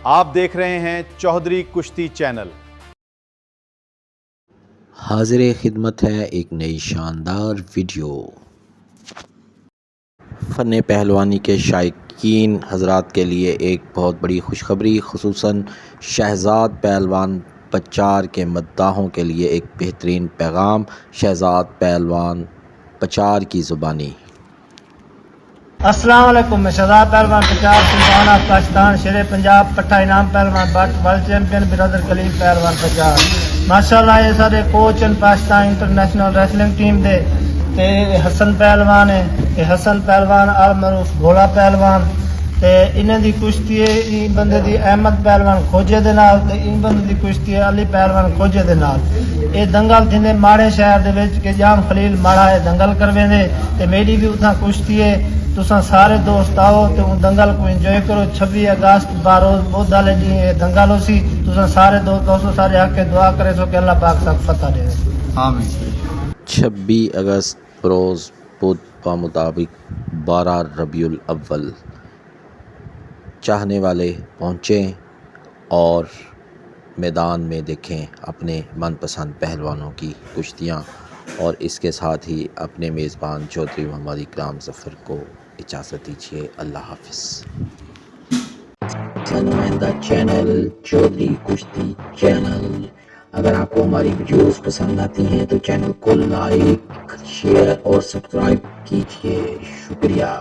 آپ دیکھ رہے ہیں چودھری کشتی چینل۔ حاضر خدمت ہے ایک نئی شاندار ویڈیو۔ فن پہلوانی کے شائقین حضرات کے لیے ایک بہت بڑی خوشخبری، خصوصاً شہزاد پہلوان پچار کے مداحوں کے لیے ایک بہترین پیغام۔ شہزاد پہلوان پچار کی زبانی۔ السلام علیکم، میں شہزاد پہلوان پچار سلطان آف پاکستان، شیر پنجاب، پٹھا انعام پہلوان بٹ، ورلڈ چیمپئن برادر کلیم پہلوان پچار۔ ماشاءاللہ یہ سارے کوچ ہیں پاکستان انٹرنیشنل ریسلنگ ٹیم دے تے حسن پہلوان ہے، یہ حسن پہلوان المعروف گھوڑا پہلوان تے انہیں دی کشتی ہے این بندے دی احمد پہلوان کھوجے دے نال تے این بندے دی کشتی ہے علی پہلوان کھوجے دے نال۔ یہ دنگل تھیندے ماڑے شہر دے وچ کہ جام خلیل ماڑا ہے دنگل کروے دے تے میری بھی اتھاں کشتی ہے۔ تساں سارے دوست آؤ تے ان دنگل کو انجوائے کرو۔ 26 اگست باروز بہت دالے جی دنگل ہو سی، تساں سارے دوست سارے آ کے دعا کرے سو کہ اللہ پاک سب فتح دے۔ آمین۔ 26 اگست بروز بدھ بمطابق 12 ربیع الاول۔ چاہنے والے پہنچیں اور میدان میں دیکھیں اپنے من پسند پہلوانوں کی کشتیاں، اور اس کے ساتھ ہی اپنے میزبان چودھری محمد اکرام ظفر کو اجازت دیجیے۔ اللہ حافظ۔ نمائندہ چینل چودھری کشتی چینل۔ اگر آپ کو ہماری ویڈیوز پسند آتی ہیں تو چینل کو لائک، شیئر اور سبسکرائب کیجیے۔ شکریہ۔